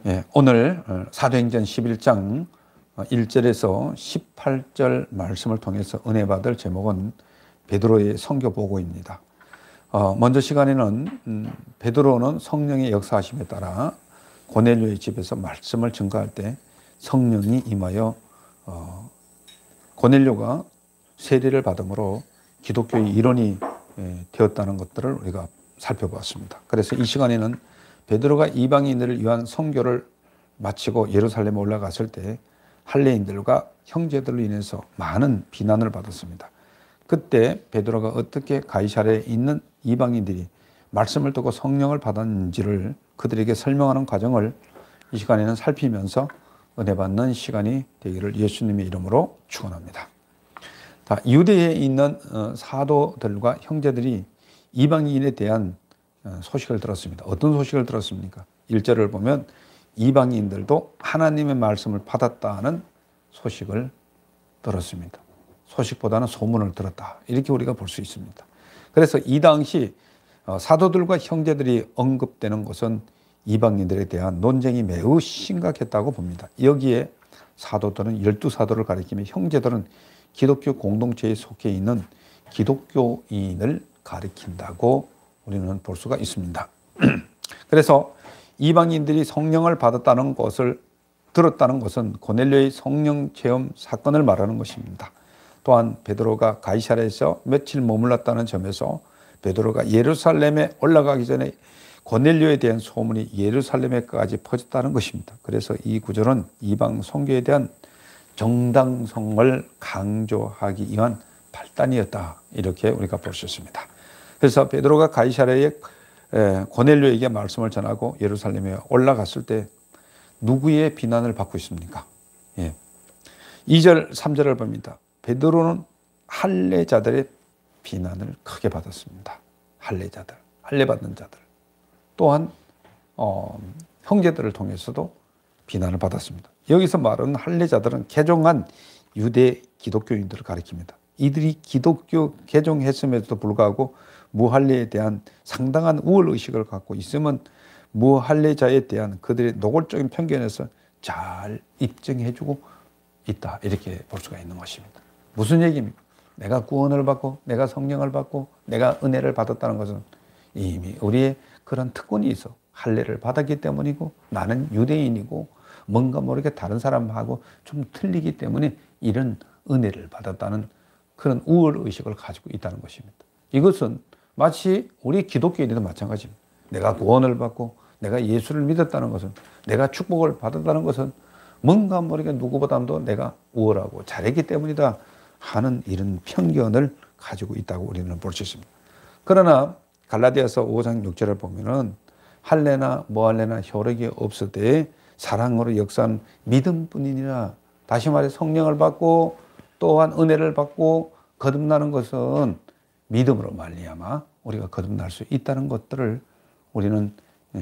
예, 오늘 사도행전 11장 1절에서 18절 말씀을 통해서 은혜 받을 제목은 베드로의 선교 보고입니다. 먼저 시간에는 베드로는 성령의 역사하심에 따라 고넬료의 집에서 말씀을 증거할 때 성령이 임하여 고넬료가 세례를 받음으로 기독교의 일원이 되었다는 것들을 우리가 살펴보았습니다. 그래서 이 시간에는 베드로가 이방인들을 위한 선교를 마치고 예루살렘에 올라갔을 때 할례인들과 형제들로 인해서 많은 비난을 받았습니다. 그때 베드로가 어떻게 가이사랴에 있는 이방인들이 말씀을 듣고 성령을 받았는지를 그들에게 설명하는 과정을 이 시간에는 살피면서 은혜 받는 시간이 되기를 예수님의 이름으로 축원합니다. 유대에 있는 사도들과 형제들이 이방인에 대한 소식을 들었습니다. 어떤 소식을 들었습니까? 1절을 보면 이방인들도 하나님의 말씀을 받았다는 소식을 들었습니다. 소식보다는 소문을 들었다. 이렇게 우리가 볼 수 있습니다. 그래서 이 당시 사도들과 형제들이 언급되는 것은 이방인들에 대한 논쟁이 매우 심각했다고 봅니다. 여기에 사도들은 12사도를 가리키며 형제들은 기독교 공동체에 속해 있는 기독교인을 가리킨다고 우리는 볼 수가 있습니다. 그래서 이방인들이 성령을 받았다는 것을 들었다는 것은 고넬료의 성령 체험 사건을 말하는 것입니다. 또한 베드로가 가이사랴에서 며칠 머물렀다는 점에서 베드로가 예루살렘에 올라가기 전에 고넬료에 대한 소문이 예루살렘에까지 퍼졌다는 것입니다. 그래서 이 구절은 이방 선교에 대한 정당성을 강조하기 위한 발단이었다. 이렇게 우리가 볼 수 있습니다. 그래서 베드로가 가이사랴에 고넬료에게 말씀을 전하고 예루살렘에 올라갔을 때 누구의 비난을 받고 있습니까? 2절, 3절을 봅니다. 베드로는 할례자들의 비난을 크게 받았습니다. 할례자들, 할례받는 자들. 또한 형제들을 통해서도 비난을 받았습니다. 여기서 말하는 할례자들은 개종한 유대 기독교인들을 가리킵니다. 이들이 기독교 개종했음에도 불구하고 무할례에 대한 상당한 우월의식을 갖고 있으면 무할례자에 대한 그들의 노골적인 편견에서 잘 입증해주고 있다. 이렇게 볼 수가 있는 것입니다. 무슨 얘기입니까? 내가 구원을 받고 내가 성령을 받고 내가 은혜를 받았다는 것은 이미 우리의 그런 특권이 있어. 할례를 받았기 때문이고 나는 유대인이고 뭔가 모르게 다른 사람하고 좀 틀리기 때문에 이런 은혜를 받았다는 그런 우월의식을 가지고 있다는 것입니다. 이것은 마치 우리 기독교인들도 마찬가지입니다. 내가 구원을 받고 내가 예수를 믿었다는 것은 내가 축복을 받았다는 것은 뭔가 모르게 누구보다도 내가 우월하고 잘했기 때문이다 하는 이런 편견을 가지고 있다고 우리는 볼 수 있습니다. 그러나 갈라디아서 5장 6절을 보면은 할례나 무할례나 효력이 없을 때에 사랑으로 역사한 믿음뿐이니라. 다시 말해 성령을 받고 또한 은혜를 받고 거듭나는 것은 믿음으로 말미암아 우리가 거듭날 수 있다는 것들을 우리는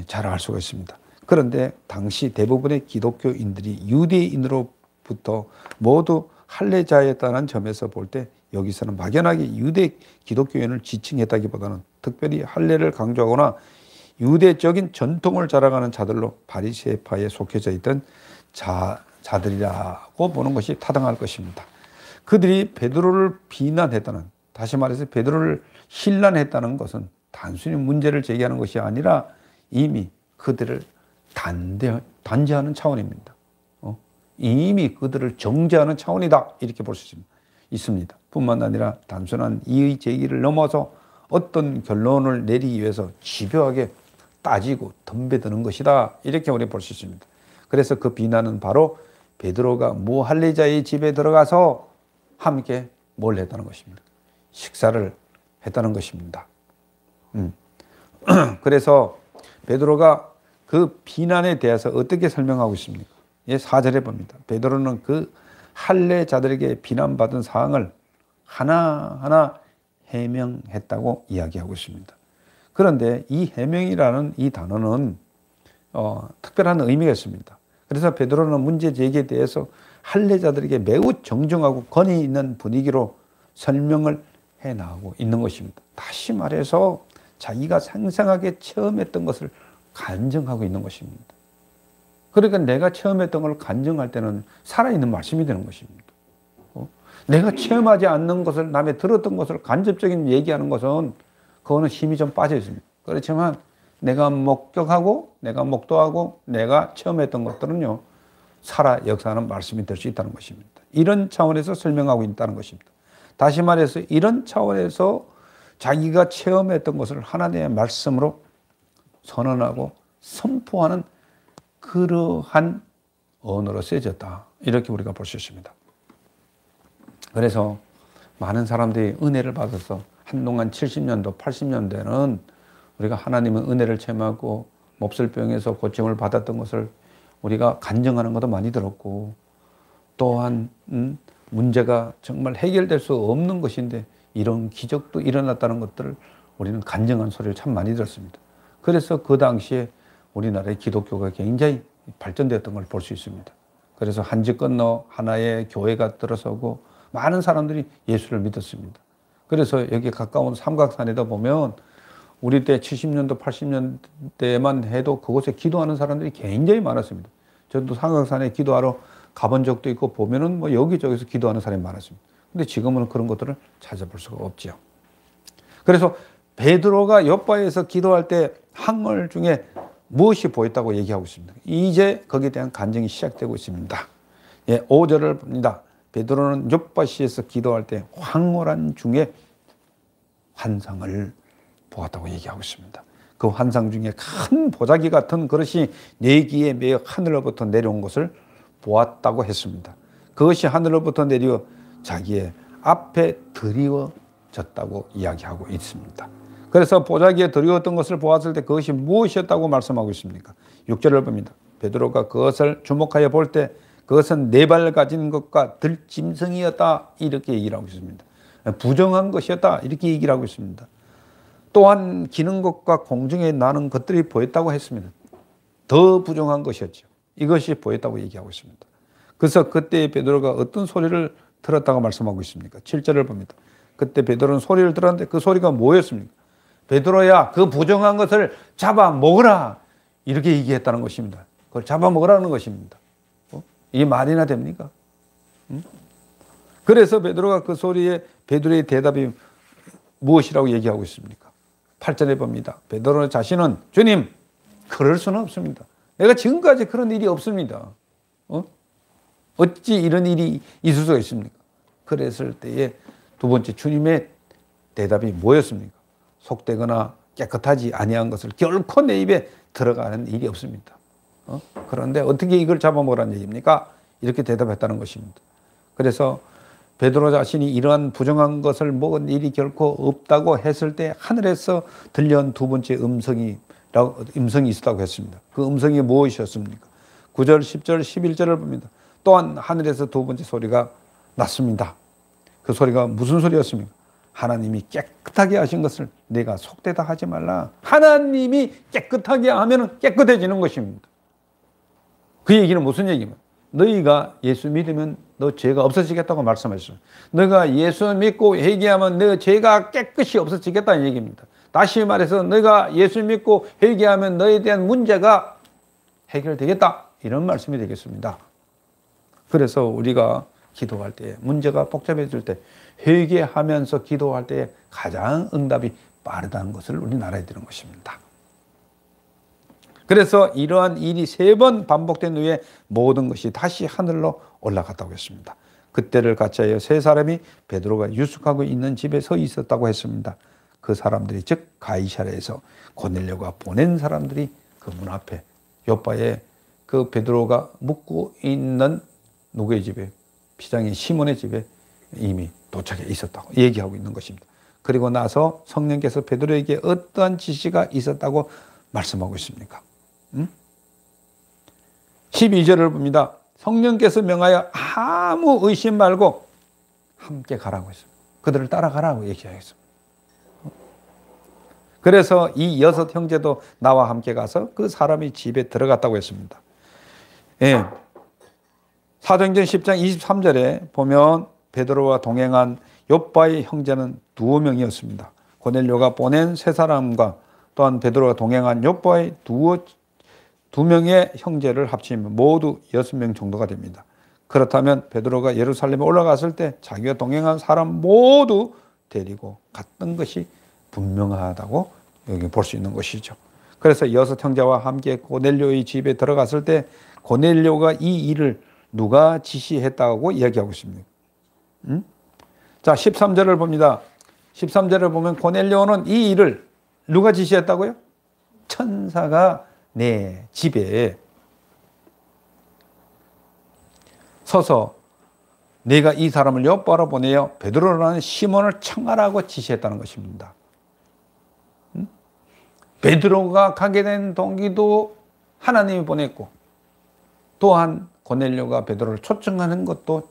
잘 알 수가 있습니다. 그런데 당시 대부분의 기독교인들이 유대인으로부터 모두 할례자였다는 점에서 볼 때 여기서는 막연하게 유대 기독교인을 지칭했다기보다는 특별히 할례를 강조하거나 유대적인 전통을 자랑하는 자들로 바리새파에 속해져 있던 자들이라고 보는 것이 타당할 것입니다. 그들이 베드로를 비난했다는, 다시 말해서 베드로를 힐난했다는 것은 단순히 문제를 제기하는 것이 아니라 이미 그들을 단죄하는 차원입니다. 이미 그들을 정죄하는 차원이다. 이렇게 볼 수 있습니다. 뿐만 아니라 단순한 이의 제기를 넘어서 어떤 결론을 내리기 위해서 집요하게 따지고 덤벼드는 것이다. 이렇게 우리 볼 수 있습니다. 그래서 그 비난은 바로 베드로가 무할례자의 집에 들어가서 함께 뭘 했다는 것입니다. 식사를 했다는 것입니다. 그래서 베드로가 그 비난에 대해서 어떻게 설명하고 있습니까? 4절에 봅니다. 베드로는 그 할례자들에게 비난받은 사항을 하나하나 해명했다고 이야기하고 있습니다. 그런데 이 해명이라는 이 단어는 특별한 의미가 있습니다. 그래서 베드로는 문제 제기에 대해서 할례자들에게 매우 정중하고 권위 있는 분위기로 설명을 해 나가고 있는 것입니다. 다시 말해서 자기가 생생하게 체험했던 것을 간증하고 있는 것입니다. 그러니까 내가 체험했던 걸 간증할 때는 살아있는 말씀이 되는 것입니다. 내가 체험하지 않는 것을, 남의 들었던 것을 간접적인 얘기하는 것은 그거는 힘이 좀 빠져 있습니다. 그렇지만 내가 목격하고 내가 목도하고 내가 체험했던 것들은요, 살아 역사하는 말씀이 될 수 있다는 것입니다. 이런 차원에서 설명하고 있다는 것입니다. 다시 말해서 이런 차원에서 자기가 체험했던 것을 하나님의 말씀으로 선언하고 선포하는 그러한 언어로 쓰여졌다. 이렇게 우리가 볼 수 있습니다. 그래서 많은 사람들이 은혜를 받아서 한동안 70년도, 80년대는 우리가 하나님의 은혜를 체험하고 몹쓸병에서 고침을 받았던 것을 우리가 간증하는 것도 많이 들었고, 또한 문제가 정말 해결될 수 없는 것인데 이런 기적도 일어났다는 것들을 우리는 간증한 소리를 참 많이 들었습니다. 그래서 그 당시에 우리나라의 기독교가 굉장히 발전되었던 걸 볼 수 있습니다. 그래서 한 집 건너 하나의 교회가 들어서고 많은 사람들이 예수를 믿었습니다. 그래서 여기 가까운 삼각산에다 보면 우리 때 70년도, 80년대만 해도 그곳에 기도하는 사람들이 굉장히 많았습니다. 저도 삼각산에 기도하러 가본 적도 있고 보면은 뭐 여기저기서 기도하는 사람이 많았습니다. 근데 지금은 그런 것들을 찾아볼 수가 없죠. 그래서 베드로가 욥바에서 기도할 때 항월 중에 무엇이 보였다고 얘기하고 있습니다. 이제 거기에 대한 간증이 시작되고 있습니다. 5절을 봅니다. 베드로는 욥바시에서 기도할 때 황홀한 중에 환상을 보았다고 얘기하고 있습니다. 그 환상 중에 큰 보자기 같은 그릇이 4기에 매어 하늘로부터 내려온 것을 보았다고 했습니다. 그것이 하늘로부터 내려 자기의 앞에 드리워졌다고 이야기하고 있습니다. 그래서 보자기에 드리웠던 것을 보았을 때 그것이 무엇이었다고 말씀하고 있습니까? 6절을 봅니다. 베드로가 그것을 주목하여 볼 때 그것은 4발 가진 것과 들짐승이었다, 이렇게 얘기를 하고 있습니다. 부정한 것이었다, 이렇게 얘기를 하고 있습니다. 또한 기는 것과 공중에 나는 것들이 보였다고 했습니다. 더 부정한 것이었죠. 이것이 보였다고 얘기하고 있습니다. 그래서 그때 베드로가 어떤 소리를 들었다고 말씀하고 있습니까? 7절을 봅니다. 그때 베드로는 소리를 들었는데 그 소리가 뭐였습니까? 베드로야, 그 부정한 것을 잡아 먹으라, 이렇게 얘기했다는 것입니다. 그걸 잡아 먹으라는 것입니다. 이게 말이나 됩니까? 그래서 베드로가 그 소리에 베드로의 대답이 무엇이라고 얘기하고 있습니까? 8절에 봅니다. 베드로 자신은 주님, 그럴 수는 없습니다. 내가 지금까지 그런 일이 없습니다. 어찌 이런 일이 있을 수가 있습니까? 그랬을 때에 두 번째 주님의 대답이 뭐였습니까? 속되거나 깨끗하지 아니한 것을 결코 내 입에 들어가는 일이 없습니다. 그런데 어떻게 이걸 잡아먹으라는 얘기입니까? 이렇게 대답했다는 것입니다. 그래서 베드로 자신이 이러한 부정한 것을 먹은 일이 결코 없다고 했을 때 하늘에서 들려온 두 번째 음성이 있었다고 했습니다. 그 음성이 무엇이었습니까? 9절, 10절, 11절을 봅니다. 또한 하늘에서 두 번째 소리가 났습니다. 그 소리가 무슨 소리였습니까? 하나님이 깨끗하게 하신 것을 내가 속되다 하지 말라. 하나님이 깨끗하게 하면 깨끗해지는 것입니다. 그 얘기는 무슨 얘기입니까? 너희가 예수 믿으면 너 죄가 없어지겠다고 말씀하셨어요. 너가 예수 믿고 회개하면 너 죄가 깨끗이 없어지겠다는 얘기입니다. 다시 말해서 너가 예수 믿고 회개하면 너에 대한 문제가 해결되겠다, 이런 말씀이 되겠습니다. 그래서 우리가 기도할 때, 문제가 복잡해질 때 회개하면서 기도할 때 가장 응답이 빠르다는 것을 우리는 알아야 되는 것입니다. 그래서 이러한 일이 3번 반복된 후에 모든 것이 다시 하늘로 올라갔다고 했습니다. 그때를 같이하여 3사람이 베드로가 유숙하고 있는 집에 서 있었다고 했습니다. 그 사람들이 즉 가이사랴에서 고넬료가 보낸 사람들이 그 문 앞에 욥바에 그 베드로가 묵고 있는 누구의 집에? 피장인 시몬의 집에 이미 도착해 있었다고 얘기하고 있는 것입니다. 그리고 나서 성령께서 베드로에게 어떠한 지시가 있었다고 말씀하고 있습니까? 12절을 봅니다. 성령께서 명하여 아무 의심 말고 함께 가라고 했습니다. 그들을 따라가라고 얘기하겠습니다. 그래서 이 6 형제도 나와 함께 가서 그 사람이 집에 들어갔다고 했습니다. 예. 사도행전 10장 23절에 보면 베드로와 동행한 욥바의 형제는 2명이었습니다. 고넬료가 보낸 3사람과 또한 베드로가 동행한 욥바의 두 명의 형제를 합치면 모두 6명 정도가 됩니다. 그렇다면 베드로가 예루살렘에 올라갔을 때 자기가 동행한 사람 모두 데리고 갔던 것이 분명하다고 여기 볼 수 있는 것이죠. 그래서 6 형제와 함께 고넬료의 집에 들어갔을 때 고넬료가 이 일을 누가 지시했다고 이야기하고 있습니다. 자, 13절을 봅니다. 13절을 보면 고넬료는 이 일을 누가 지시했다고요? 천사가 내 집에 서서 내가 이 사람을 엿바로 보내어 베드로라는 시몬을 청하라고 지시했다는 것입니다. 베드로가 가게 된 동기도 하나님이 보냈고, 또한 고넬료가 베드로를 초청하는 것도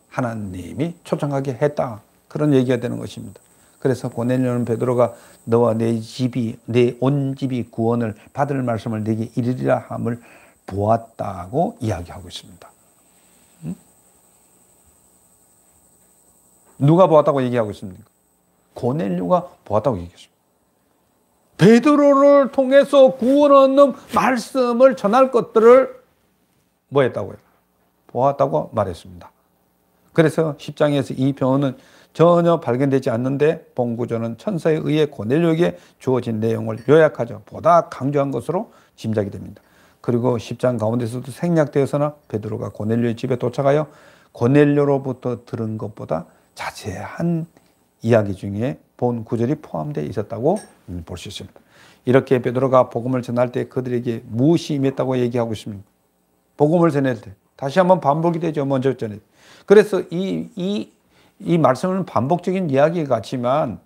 하나님이 초청하게 했다, 그런 얘기가 되는 것입니다. 그래서 고넬료는 베드로가 너와 내 집이, 내 온 집이 구원을 받을 말씀을 내게 이르리라 함을 보았다고 이야기하고 있습니다. 누가 보았다고 얘기하고 있습니까? 고넬료가 보았다고 얘기했습니다. 베드로를 통해서 구원 얻는 말씀을 전할 것들을 뭐 했다고요? 보았다고 말했습니다. 그래서 10장에서 이 표현은 전혀 발견되지 않는데 본구조는 천사에 의해 고넬료에게 주어진 내용을 요약하죠. 보다 강조한 것으로 짐작이 됩니다. 그리고 10장 가운데서도 생략되어서나 베드로가 고넬료의 집에 도착하여 고넬료로부터 들은 것보다 자세한 이야기 중에 본 구절이 포함되어 있었다고 볼 수 있습니다. 이렇게 베드로가 복음을 전할 때 그들에게 무엇이 임했다고 얘기하고 있습니까? 복음을 전할 때 다시 한번 반복이 되죠. 먼저 전에. 그래서 이 말씀은 반복적인 이야기 같지만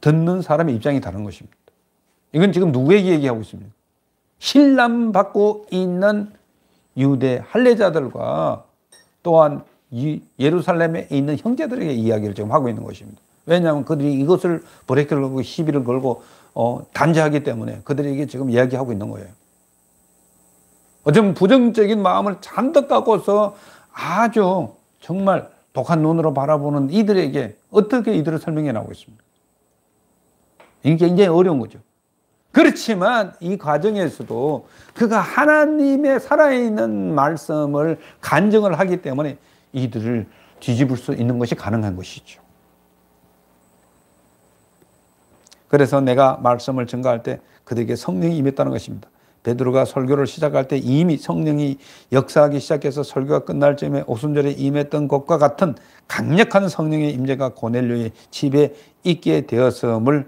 듣는 사람의 입장이 다른 것입니다. 이건 지금 누구에게 얘기하고 있습니까? 신람 받고 있는 유대 할례자들과 또한 예루살렘에 있는 형제들에게 이야기를 지금 하고 있는 것입니다. 왜냐하면 그들이 이것을 브레이크를 걸고 시비를 걸고 단죄하기 때문에 그들에게 지금 이야기하고 있는 거예요. 어쩌면 부정적인 마음을 잔뜩 갖고서 아주 정말 독한 눈으로 바라보는 이들에게 어떻게 이들을 설명해 나오고 있습니까? 이게 굉장히 어려운 거죠. 그렇지만 이 과정에서도 그가 하나님의 살아있는 말씀을 간증을 하기 때문에 이들을 뒤집을 수 있는 것이 가능한 것이죠. 그래서 내가 말씀을 전가할 때 그들에게 성령이 임했다는 것입니다. 베드로가 설교를 시작할 때 이미 성령이 역사하기 시작해서 설교가 끝날 즈음에 오순절에 임했던 것과 같은 강력한 성령의 임재가 고넬료의 집에 있게 되었음을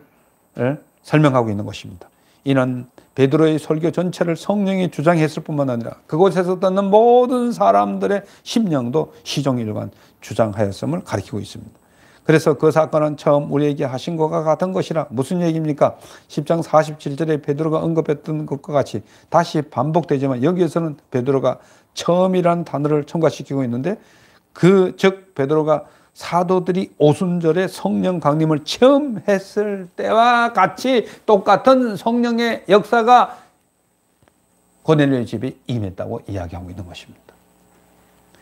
설명하고 있는 것입니다. 이는 베드로의 설교 전체를 성령이 주장했을 뿐만 아니라 그곳에서 듣는 모든 사람들의 심령도 시종일관 주장하였음을 가리키고 있습니다. 그래서 그 사건은 처음 우리에게 하신 것과 같은 것이라. 무슨 얘기입니까? 10장 47절에 베드로가 언급했던 것과 같이 다시 반복되지만 여기에서는 베드로가 처음이라는 단어를 첨가시키고 있는데 즉 베드로가 사도들이 오순절에 성령 강림을 체험했을 때와 같이 똑같은 성령의 역사가 고넬료의 집에 임했다고 이야기하고 있는 것입니다.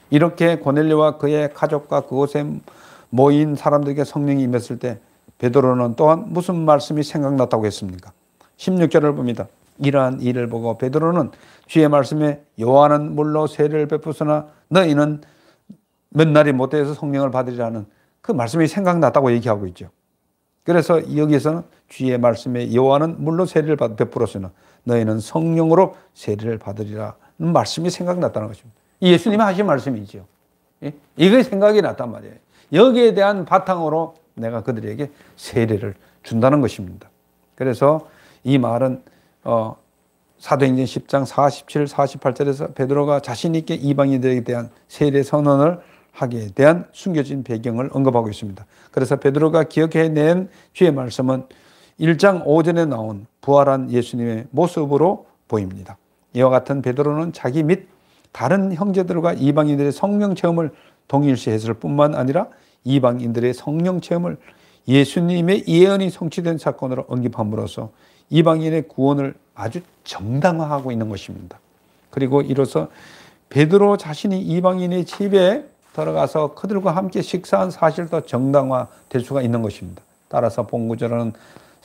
이렇게 고넬료와 그의 가족과 그곳에 모인 사람들에게 성령이 임했을 때 베드로는 또한 무슨 말씀이 생각났다고 했습니까? 16절을 봅니다. 이러한 일을 보고 베드로는 주의 말씀에 요한은 물로 세례를 베푸으나 너희는 몇 날이 못되어서 성령을 받으리라는 그 말씀이 생각났다고 얘기하고 있죠. 그래서 여기에서는 주의 말씀에 요한은 물로 세례를 베풀었으나 너희는 성령으로 세례를 받으리라는 말씀이 생각났다는 것입니다. 예수님이 하신 말씀이죠. 이게 생각이 났단 말이에요. 여기에 대한 바탕으로 내가 그들에게 세례를 준다는 것입니다. 그래서 이 말은 사도행전 10장 47, 48절에서 베드로가 자신 있게 이방인들에 대한 세례 선언을 하게 대한 숨겨진 배경을 언급하고 있습니다. 그래서 베드로가 기억해낸 주의 말씀은 1장 5절에 나온 부활한 예수님의 모습으로 보입니다. 이와 같은 베드로는 자기 및 다른 형제들과 이방인들의 성령 체험을 동일시했을 뿐만 아니라 이방인들의 성령 체험을 예수님의 예언이 성취된 사건으로 언급함으로써 이방인의 구원을 아주 정당화하고 있는 것입니다. 그리고 이로써 베드로 자신이 이방인의 집에 들어가서 그들과 함께 식사한 사실도 정당화될 수가 있는 것입니다. 따라서 본구절은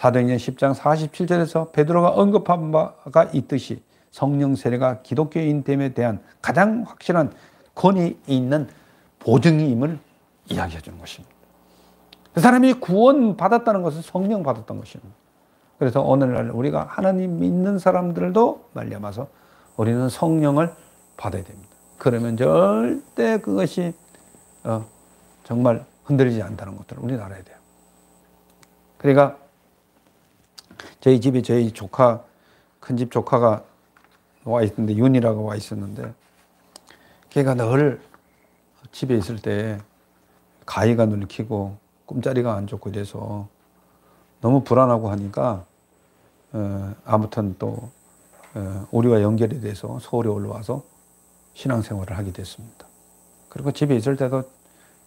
사도행전 10장 47절에서 베드로가 언급한 바가 있듯이 성령 세례가 기독교인됨에 대한 가장 확실한 권위 있는 보증임을 이야기해 주는 것입니다. 그 사람이 구원 받았다는 것은 성령 받았던 것입니다. 그래서 오늘날 우리가 하나님 믿는 사람들도 말미암아서 우리는 성령을 받아야 됩니다. 그러면 절대 그것이 정말 흔들리지 않다는 것들을 우리는 알아야 돼요. 그러니까 저희 집에 저희 조카, 큰집 조카가 와 있는데, 윤이라고 와 있었는데, 걔가 늘 집에 있을 때 가위가 눌리고 꿈자리가 안 좋고 이래서 너무 불안하고 하니까 아무튼 또 우리와 연결이 돼서 서울에 올라와서 신앙생활을 하게 됐습니다. 그리고 집에 있을 때도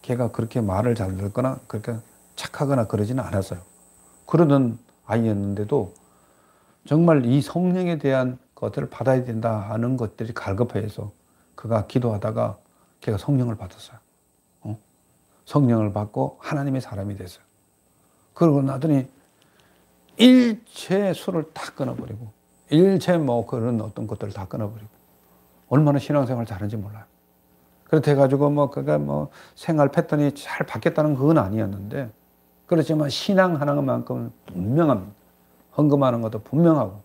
걔가 그렇게 말을 잘 듣거나 그렇게 착하거나 그러지는 않았어요. 그러던 아이였는데도 정말 이 성령에 대한 것들을 받아야 된다 하는 것들이 갈급해서 그가 기도하다가 걔가 성령을 받았어요. 성령을 받고 하나님의 사람이 됐어요. 그러고 나더니 일체 술을 다 끊어버리고 일체 뭐 그런 어떤 것들을 다 끊어버리고 얼마나 신앙생활 잘하는지 몰라요. 그렇게 해가지고 뭐 그가 뭐 생활 패턴이 잘 바뀌었다는 그건 아니었는데, 그렇지만 신앙 하나만큼은 분명합니다. 헌금하는 것도 분명하고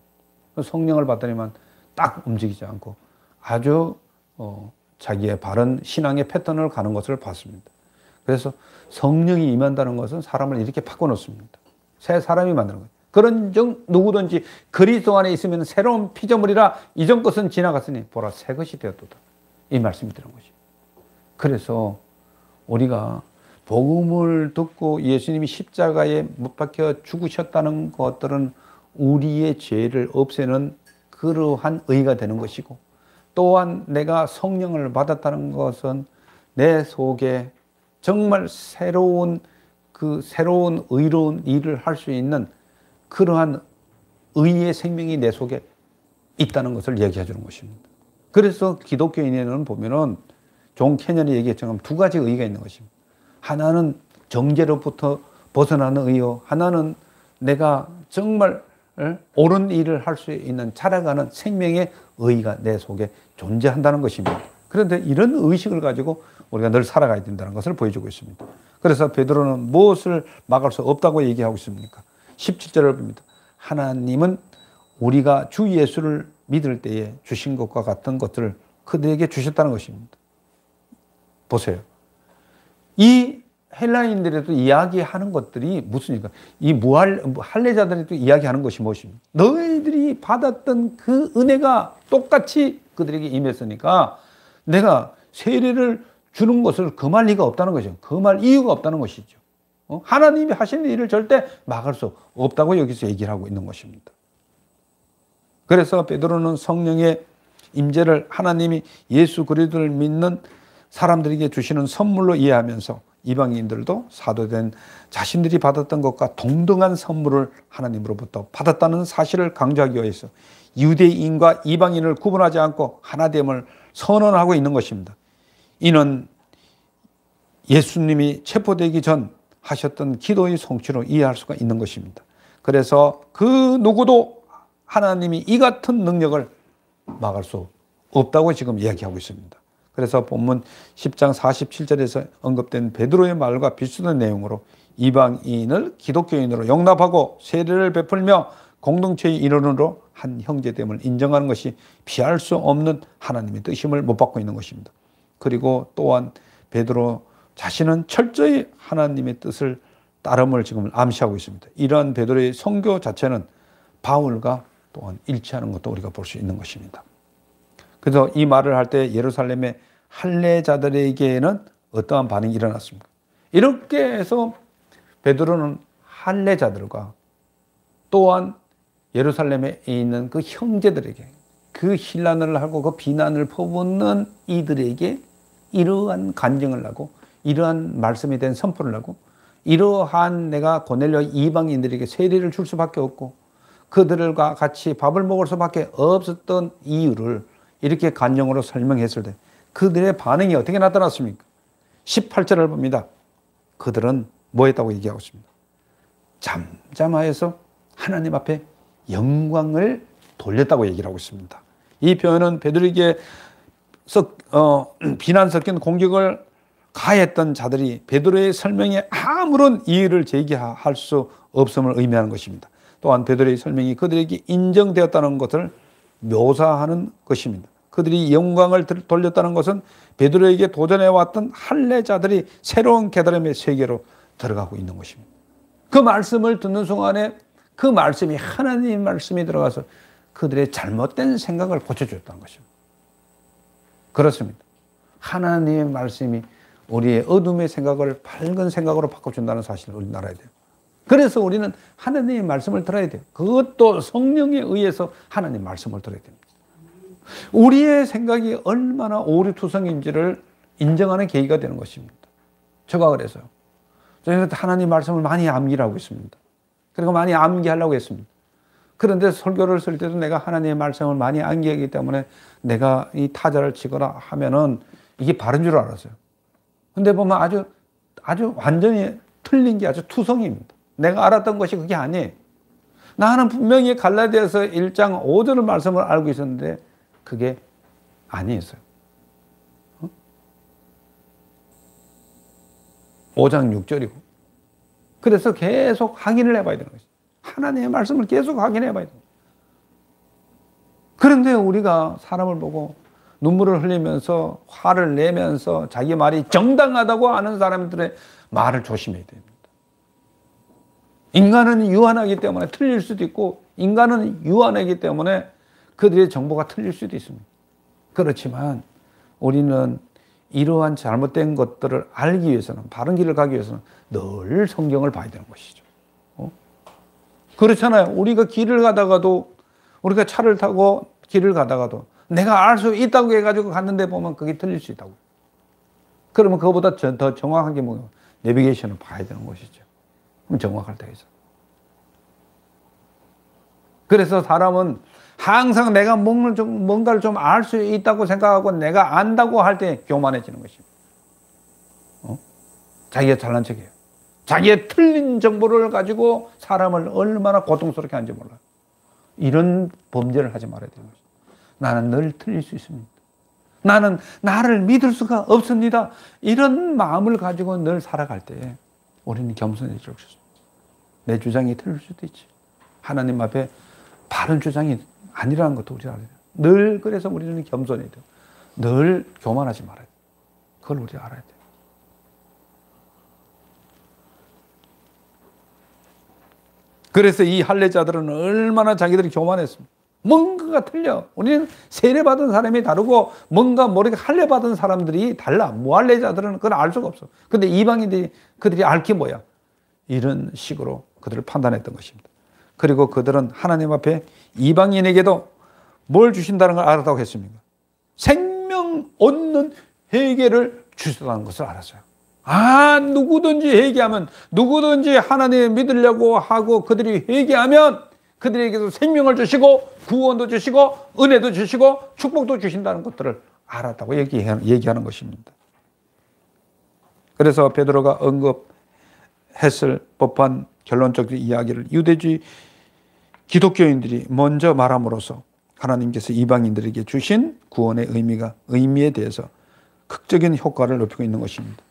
성령을 받더니만 딱 움직이지 않고 아주 자기의 바른 신앙의 패턴을 가는 것을 봤습니다. 그래서 성령이 임한다는 것은 사람을 이렇게 바꿔놓습니다. 새 사람이 만드는 거예요. 그런 정 누구든지 그리스도 안에 있으면 새로운 피조물이라 이전 것은 지나갔으니 보라 새 것이 되었도다. 이 말씀이 되는 것이죠. 그래서 우리가 복음을 듣고 예수님이 십자가에 못 박혀 죽으셨다는 것들은 우리의 죄를 없애는 그러한 의가 되는 것이고, 또한 내가 성령을 받았다는 것은 내 속에 정말 새로운 의로운 일을 할 수 있는 그러한 의의 생명이 내 속에 있다는 것을 얘기해 주는 것입니다. 그래서 기독교인에는 보면은 존 캐년이 얘기했지만 두 가지 의가 있는 것입니다. 하나는 정죄로부터 벗어나는 의요, 하나는 내가 정말 옳은 일을 할 수 있는 살아가는 생명의 의가 내 속에 존재한다는 것입니다. 그런데 이런 의식을 가지고 우리가 늘 살아가야 된다는 것을 보여주고 있습니다. 그래서 베드로는 무엇을 막을 수 없다고 얘기하고 있습니까? 17절을 봅니다. 하나님은 우리가 주 예수를 믿을 때에 주신 것과 같은 것들을 그들에게 주셨다는 것입니다. 보세요. 이 헬라인들에도 이야기하는 것들이 무슨입니까? 이 할례자들에도 이야기하는 것이 무엇입니까? 너희들이 받았던 그 은혜가 똑같이 그들에게 임했으니까 내가 세례를 주는 것을 금할 리가 없다는 것이죠. 금할 이유가 없다는 것이죠. 하나님이 하시는 일을 절대 막을 수 없다고 여기서 얘기를 하고 있는 것입니다. 그래서 베드로는 성령의 임재를 하나님이 예수 그리스도를 믿는 사람들에게 주시는 선물로 이해하면서 이방인들도 사도된 자신들이 받았던 것과 동등한 선물을 하나님으로부터 받았다는 사실을 강조하기 위해서 유대인과 이방인을 구분하지 않고 하나됨을 선언하고 있는 것입니다. 이는 예수님이 체포되기 전 하셨던 기도의 성취로 이해할 수가 있는 것입니다. 그래서 그 누구도 하나님이 이 같은 능력을 막을 수 없다고 지금 이야기하고 있습니다. 그래서 본문 10장 47절에서 언급된 베드로의 말과 비슷한 내용으로 이방인을 기독교인으로 용납하고 세례를 베풀며 공동체의 일원으로 한 형제됨을 인정하는 것이 피할 수 없는 하나님의 뜻임을 못 받고 있는 것입니다. 그리고 또한 베드로 자신은 철저히 하나님의 뜻을 따름을 지금 암시하고 있습니다. 이러한 베드로의 선교 자체는 바울과 또한 일치하는 것도 우리가 볼 수 있는 것입니다. 그래서 이 말을 할 때 예루살렘의 할례자들에게는 어떠한 반응이 일어났습니까? 이렇게 해서 베드로는 할례자들과 또한 예루살렘에 있는 그 형제들에게 그 혼란을 하고 그 비난을 퍼붓는 이들에게 이러한 간증을 하고 이러한 말씀에 대한 선포를 하고 이러한 내가 고넬료 이방인들에게 세례를 줄 수밖에 없고 그들과 같이 밥을 먹을 수밖에 없었던 이유를 이렇게 간증으로 설명했을 때 그들의 반응이 어떻게 나타났습니까? 18절을 봅니다. 그들은 뭐 했다고 얘기하고 있습니다. 잠잠하여서 하나님 앞에 영광을 돌렸다고 얘기를 하고 있습니다. 이 표현은 베드로에게 비난 섞인 공격을 가했던 자들이 베드로의 설명에 아무런 이의를 제기할 수 없음을 의미하는 것입니다. 또한 베드로의 설명이 그들에게 인정되었다는 것을 묘사하는 것입니다. 그들이 영광을 돌렸다는 것은 베드로에게 도전해왔던 할례자들이 새로운 깨달음의 세계로 들어가고 있는 것입니다. 그 말씀을 듣는 순간에 그 말씀이 하나님의 말씀이 들어가서 그들의 잘못된 생각을 고쳐줬다는 것입니다. 그렇습니다. 하나님의 말씀이 우리의 어둠의 생각을 밝은 생각으로 바꿔준다는 사실을 우리는 알아야 돼요. 그래서 우리는 하나님의 말씀을 들어야 돼요. 그것도 성령에 의해서 하나님의 말씀을 들어야 됩니다. 우리의 생각이 얼마나 오류투성인지를 인정하는 계기가 되는 것입니다. 제가 그래서요. 저희는 하나님 말씀을 많이 암기를 하고 있습니다. 그리고 많이 암기하려고 했습니다. 그런데 설교를 쓸 때도 내가 하나님의 말씀을 많이 암기하기 때문에 내가 이 타자를 치거나 하면은 이게 바른 줄 알았어요. 근데 보면 아주 완전히 틀린 게 아주 투성입니다. 내가 알았던 것이 그게 아니에요. 나는 분명히 갈라디아서 1장 5절 말씀을 알고 있었는데 그게 아니었어요. 5장 6절이고. 그래서 계속 확인을 해봐야 되는 것이죠. 하나님의 말씀을 계속 확인해 봐야 됩니다. 그런데 우리가 사람을 보고 눈물을 흘리면서 화를 내면서 자기 말이 정당하다고 하는 사람들의 말을 조심해야 됩니다. 인간은 유한하기 때문에 틀릴 수도 있고 인간은 유한하기 때문에 그들의 정보가 틀릴 수도 있습니다. 그렇지만 우리는 이러한 잘못된 것들을 알기 위해서는 바른 길을 가기 위해서는 늘 성경을 봐야 되는 것이죠. 그렇잖아요. 우리가 길을 가다가도 우리가 차를 타고 길을 가다가도 내가 알 수 있다고 해가지고 갔는데 보면 그게 틀릴 수 있다고. 그러면 그거보다 더 정확한 게 뭐예요? 내비게이션을 봐야 되는 것이죠. 그럼 정확할 때가 있어. 그래서 사람은 항상 내가 뭔가를 좀 알 수 있다고 생각하고 내가 안다고 할 때 교만해지는 것입니다. 자기가 잘난 척해요. 자기의 틀린 정보를 가지고 사람을 얼마나 고통스럽게 하는지 몰라요. 이런 범죄를 하지 말아야 되는 것입니다. 나는 늘 틀릴 수 있습니다. 나는 나를 믿을 수가 없습니다. 이런 마음을 가지고 늘 살아갈 때 우리는 겸손해질 수 있습니다. 내 주장이 틀릴 수도 있지. 하나님 앞에 바른 주장이 아니라는 것도 우리가 알아야 돼요. 늘 그래서 우리는 겸손해야 돼요. 늘 교만하지 말아야 돼요. 그걸 우리가 알아야 돼요. 그래서 이 할례자들은 얼마나 자기들이 교만했습니다. 뭔가가 틀려. 우리는 세례받은 사람이 다르고 뭔가 모르게 할례받은 사람들이 달라. 무할례자들은 그걸 알 수가 없어. 근데 이방인들이 그들이 알 게 뭐야? 이런 식으로 그들을 판단했던 것입니다. 그리고 그들은 하나님 앞에 이방인에게도 뭘 주신다는 걸 알았다고 했습니까? 생명 얻는 회개를 주셨다는 것을 알았어요. 누구든지 회개하면, 누구든지 하나님을 믿으려고 하고 그들이 회개하면 그들에게도 생명을 주시고 구원도 주시고 은혜도 주시고 축복도 주신다는 것들을 알았다고 얘기하는 것입니다. 그래서 베드로가 언급했을 법한 결론적 이야기를 유대주의 기독교인들이 먼저 말함으로써 하나님께서 이방인들에게 주신 구원의 의미에 대해서 극적인 효과를 높이고 있는 것입니다.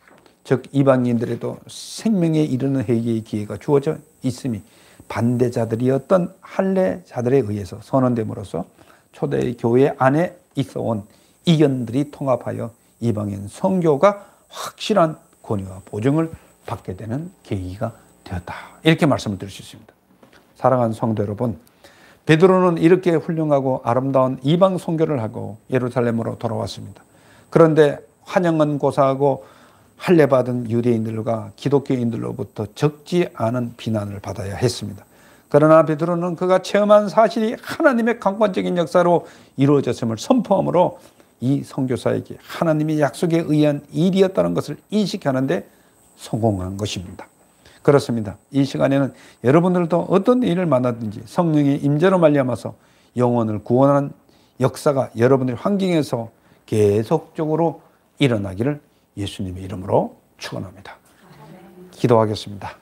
즉 이방인들에도 생명에 이르는 회개의 기회가 주어져 있음이 반대자들이었던 할례자들에 의해서 선언됨으로써 초대 교회 안에 있어온 이견들이 통합하여 이방인 선교가 확실한 권위와 보증을 받게 되는 계기가 되었다. 이렇게 말씀을 드릴 수 있습니다. 사랑하는 성도 여러분, 베드로는 이렇게 훌륭하고 아름다운 이방 선교를 하고 예루살렘으로 돌아왔습니다. 그런데 환영은 고사하고 할례받은 유대인들과 기독교인들로부터 적지 않은 비난을 받아야 했습니다. 그러나 베드로는 그가 체험한 사실이 하나님의 강권적인 역사로 이루어졌음을 선포함으로 이 선교사에게 하나님의 약속에 의한 일이었다는 것을 인식하는데 성공한 것입니다. 그렇습니다. 이 시간에는 여러분들도 어떤 일을 만나든지 성령의 임재로 말미암아서 영혼을 구원하는 역사가 여러분의 환경에서 계속적으로 일어나기를 예수님의 이름으로 축원합니다. 기도하겠습니다.